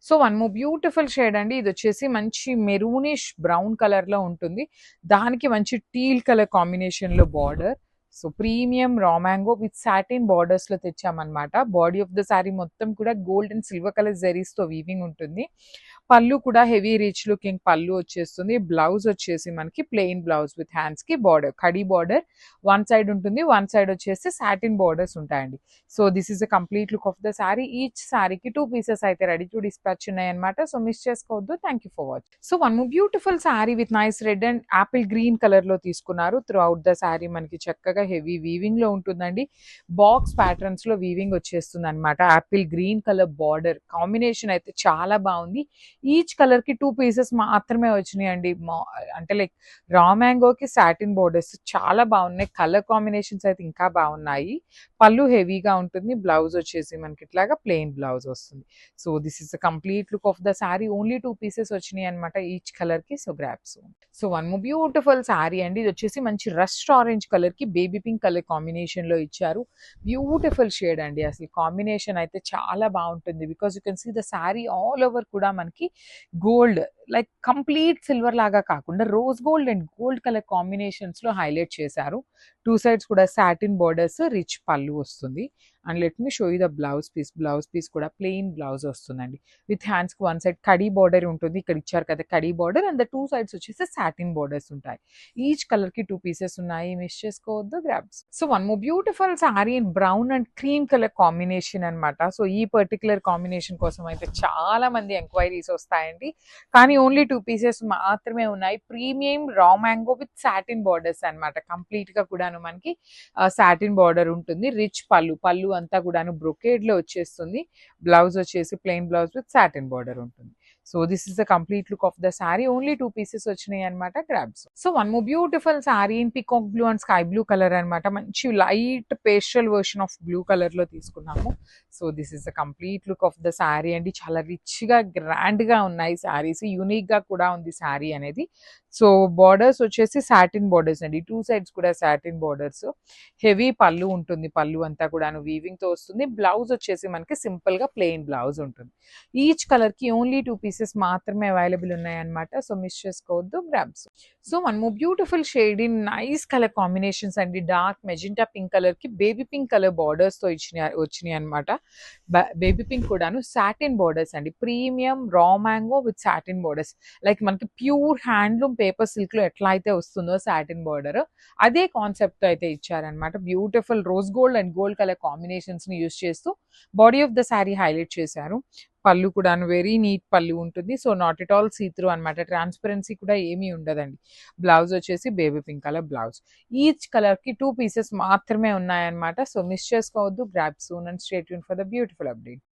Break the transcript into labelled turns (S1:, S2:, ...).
S1: So one more beautiful shade అండి. ఇది వచ్చేసి మంచి మెరూనిష్ బ్రౌన్ కలర్ లో ఉంటుంది. దానికి మంచి టీల్ కలర్ కాంబినేషన్ లో border. So premium raw mango with satin borders లో తెచ్చామన్నమాట. బాడీ ఆఫ్ ద సారీ మొత్తం కూడా gold and silver colour zaris తో వీవింగ్ ఉంటుంది. పళ్ళు కూడా హెవీ రిచ్ లుకింగ్ పళ్ళు వచ్చేస్తుంది. బ్లౌజ్ వచ్చేసి మనకి ప్లెయిన్ బ్లౌజ్ విత్ హ్యాండ్స్ కి బార్డర్, కడీ బార్డర్ వన్ సైడ్ ఉంటుంది, వన్ సైడ్ వచ్చేసి సాటిన్ బార్డర్స్ ఉంటాయండి. So this is a complete look of the sari. Each సారీకి 2 పీసెస్ అయితే రెడీ టు డిస్పాచ్ ఉన్నాయి అనమాట. సో మిస్ చేసుకోవద్దు. Thank you for watch. So one beautiful sari with nice red and apple green colour లో తీసుకున్నారు. Through out the sorry మనకి చక్కగా heavy weaving లో ఉంటుందండి. బాక్స్ ప్యాటర్న్స్ లో వీవింగ్ వచ్చేస్తుంది అనమాట. Apple green colour border combination అయితే చాలా బాగుంది. ఈచ్ కలర్ కి 2 పీసెస్ మాత్రమే వచ్చినాయి అండి. అంటే లైక్ రా మ్యాంగోకి సాటిన్ బోర్డర్స్ చాలా బాగున్నాయి. కలర్ కాంబినేషన్స్ అయితే ఇంకా బాగున్నాయి. పళ్ళు హెవీగా ఉంటుంది. బ్లౌజ్ వచ్చేసి మనకి ఇట్లాగా ప్లెయిన్ బ్లౌజ్ వస్తుంది. So this is the complete look of the sari. Only 2 pieces వచ్చినాయి అనమాట ఈచ్ కలర్ కి. So grasp. So one more beautiful sorry అండి. ఇది వచ్చేసి మంచి రస్ట్ ఆరెంజ్ కలర్ కి బేబీ పింక్ కలర్ కాంబినేషన్ లో ఇచ్చారు. బ్యూటిఫుల్ షేడ్ అండి. అసలు కాంబినేషన్ అయితే చాలా బాగుంటుంది. Because you can see the sari all over కూడా మనకి గోల్డ్ లైక్ కంప్లీట్ సిల్వర్ లాగా కాకుండా rose gold and gold colour combinations లో హైలైట్ చేశారు. 2 సైడ్స్ కూడా సాటిన్ బోర్డర్స్, రిచ్ పళ్ళు వస్తుంది. And let me show you the blouse piece. Blouse piece కూడా plain blouse వస్తుందండి. విత్ హ్యాండ్స్ కి వన్ సైడ్ కడీ బార్డర్ ఉంటుంది. ఇక్కడ ఇచ్చారు కదా కడీ బార్డర్, అండ్ ద 2 సైడ్స్ వచ్చేసి సాటిన్ బోర్డర్స్ ఉంటాయి. ఈచ్ కలర్ కి 2 పీసెస్ ఉన్నాయి. మిస్ చేసుకోవద్దు. Grabs. So one more beautiful sari in brown and cream colour combination అనమాట. సో ఈ పర్టికులర్ కాంబినేషన్ కోసం అయితే చాలా మంది ఎంక్వైరీస్ వస్తాయండి. కానీ ఓన్లీ 2 పీసెస్ మాత్రమే ఉన్నాయి. Premium raw mango with satin borders అనమాట. కంప్లీట్ గా కూడాను మనకి సాటిన్ బార్డర్ ఉంటుంది. రిచ్ పళ్ళు అంతా కూడాను బ్రొకేడ్ లో వచ్చేస్తుంది. బ్లౌజ్ వచ్చేసి plain blouse with satin border ఉంటుంది. So this is the complete look of the sari. Only 2 pieces వచ్చినాయి అనమాట. Grabs. So one more beautiful sari in peacock blue and sky blue colour అనమాట. మంచి light pastel version of blue colour లో తీసుకున్నాము. So this is the complete look of the sari అండి. చాలా rich గా grand గా ఉన్నాయి సారీస్. యూనిక్ గా కూడా ఉంది సారీ అనేది. సో బార్డర్స్ వచ్చేసి సాటిన్ బార్డర్స్ అండి. 2 సైడ్స్ కూడా సాటిన్ బార్డర్స్. హెవీ పళ్ళు ఉంటుంది. పళ్ళు అంతా కూడా వీవింగ్ తో వస్తుంది. బ్లౌజ్ వచ్చేసి మనకి సింపుల్ గా ప్లెయిన్ బ్లౌజ్ ఉంటుంది. ఈచ్ కలర్ కి ఓన్లీ 2 పీసెస్ మాత్రమే అవైలబుల్ ఉన్నాయి అనమాట. సో మిస్ చేసుకోవద్దు. Grabs. So one more beautiful shade in nice colour combinations అండి. డార్క్ మెజెంటా పింక్ కలర్ కి బేబీ పింక్ కలర్ బార్డర్స్ తో వచ్చినాయి అనమాట. బేబీ పింక్ కూడాను సాటిన్ బార్డర్స్ అండి. Premium raw mango with satin borders. Like మనకి pure handloom paper silk లో ఎట్లా అయితే వస్తుందో సాటిన్ బార్డర్, అదే కాన్సెప్ట్ అయితే ఇచ్చారనమాట. Beautiful rose gold and gold colour combinations ని యూస్ చేస్తూ body of the sari highlight చేశారు. పళ్ళు కూడా వెరీ నీట్ పళ్ళు ఉంటుంది. So not at all see through అనమాట. ట్రాన్స్పరెన్సీ కూడా ఏమీ ఉండదండి. బ్లౌజ్ వచ్చేసి baby pink colour blouse. Each colour కి 2 పీసెస్ మాత్రమే ఉన్నాయన్నమాట. సో మిస్ చేసుకోవద్దు. Grab soon and stay tune for the beautiful update.